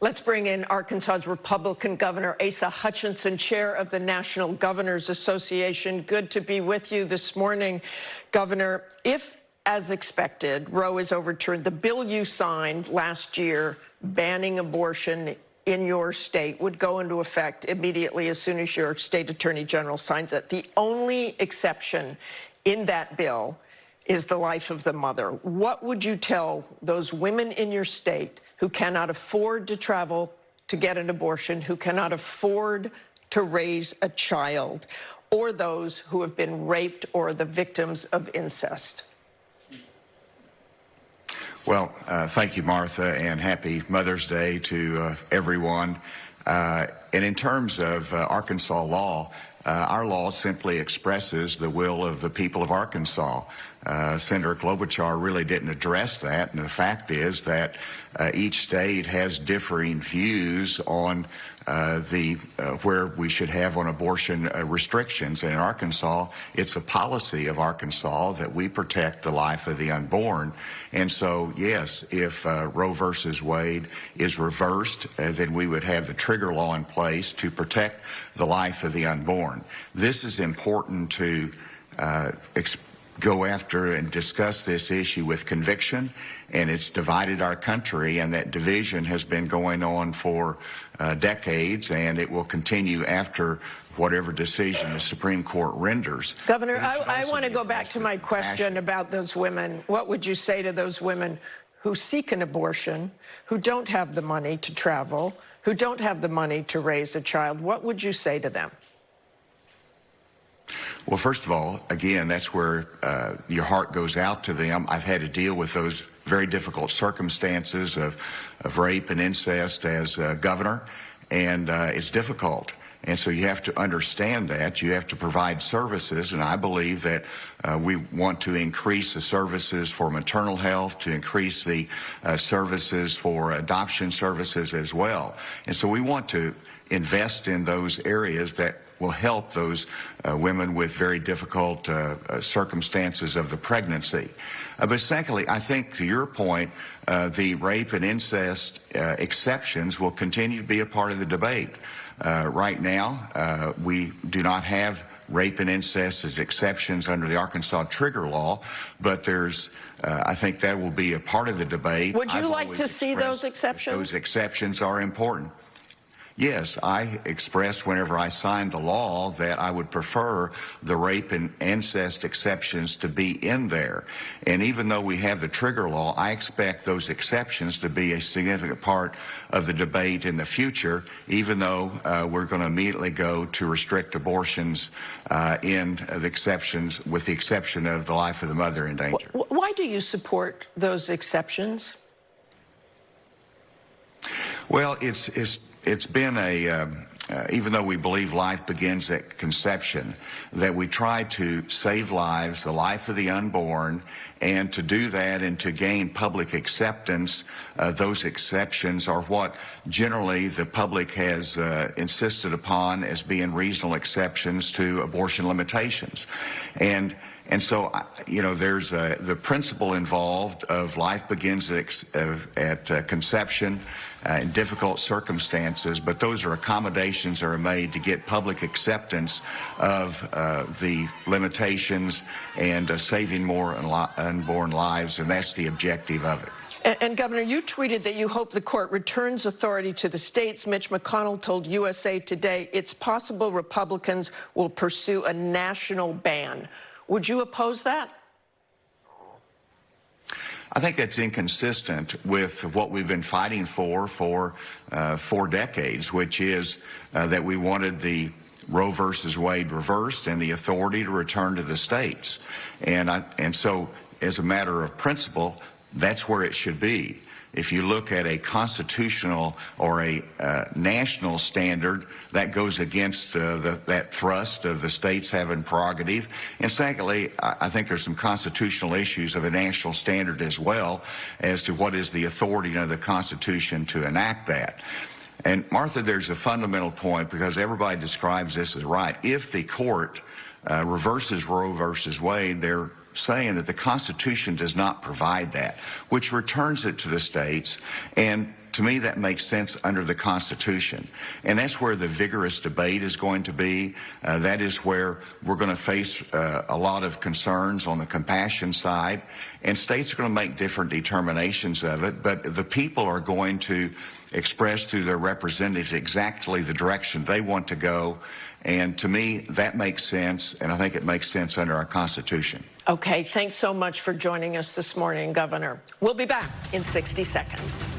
Let's bring in Arkansas's Republican Governor Asa Hutchinson, chair of the National Governors Association. Good to be with you this morning, Governor. If, as expected, Roe is overturned, the bill you signed last year banning abortion in your state would go into effect immediately as soon as your state attorney general signs it. The only exception in that bill is the life of the mother. What would you tell those women in your state who cannot afford to travel to get an abortion, who cannot afford to raise a child, or those who have been raped or the victims of incest? Well, thank you, Martha, and happy Mother's Day to everyone. And in terms of Arkansas law, our law simply expresses the will of the people of Arkansas. Senator Klobuchar really didn't address that, and the fact is that each state has differing views on where we should have on abortion restrictions. And in Arkansas, it's a policy of Arkansas that we protect the life of the unborn. And so, yes, if Roe versus Wade is reversed, then we would have the trigger law in place to protect the life of the unborn. This is important to go after and discuss this issue with conviction, and it's divided our country, and that division has been going on for decades, and it will continue after whatever decision the Supreme Court renders. Governor, I want to go back to my question about those women. What would you say to those women who seek an abortion, who don't have the money to travel, who don't have the money to raise a child? What would you say to them? Well, first of all, again, that's where your heart goes out to them. I've had to deal with those very difficult circumstances of rape and incest as governor, and it's difficult. And so you have to understand that. You have to provide services, and I believe that we want to increase the services for maternal health, to increase the services for adoption services as well. And so we want to invest in those areas that will help those women with very difficult circumstances of the pregnancy. But secondly, I think to your point, the rape and incest exceptions will continue to be a part of the debate. Right now, we do not have rape and incest as exceptions under the Arkansas trigger law, but there's I think that will be a part of the debate. Would you like to see those exceptions? Those exceptions are important. Yes, I expressed whenever I signed the law that I would prefer the rape and incest exceptions to be in there. And even though we have the trigger law, I expect those exceptions to be a significant part of the debate in the future, even though we're going to immediately go to restrict abortions in the exceptions, with the exception of the life of the mother in danger. Why do you support those exceptions? Well, it's been even though we believe life begins at conception, that we try to save lives, the life of the unborn, and to do that and to gain public acceptance, those exceptions are what generally the public has insisted upon as being reasonable exceptions to abortion limitations. And so, you know, there's the principle involved of life begins at conception in difficult circumstances, but those are accommodations that are made to get public acceptance of the limitations and saving more unborn lives, and that's the objective of it. And Governor, you tweeted that you hope the court returns authority to the states. Mitch McConnell told USA Today it's possible Republicans will pursue a national ban. Would you oppose that? I think that's inconsistent with what we've been fighting for 4 decades, which is that we wanted the Roe versus Wade reversed and the authority to return to the states. And so, as a matter of principle, that's where it should be. If you look at a constitutional or a national standard, that goes against that thrust of the states having prerogative. And secondly, I think there's some constitutional issues of a national standard as well as to what is the authority under the Constitution to enact that. And Martha, there's a fundamental point, because everybody describes this as right. If the court reverses Roe versus Wade, they're saying that the Constitution does not provide that, which returns it to the states. And To me, that makes sense under the Constitution. And that's where the vigorous debate is going to be. That is where we're going to face a lot of concerns on the compassion side. And states are going to make different determinations of it. But the people are going to express through their representatives exactly the direction they want to go. And to me, that makes sense, and I think it makes sense under our Constitution. Okay, thanks so much for joining us this morning, Governor. We'll be back in 60 seconds.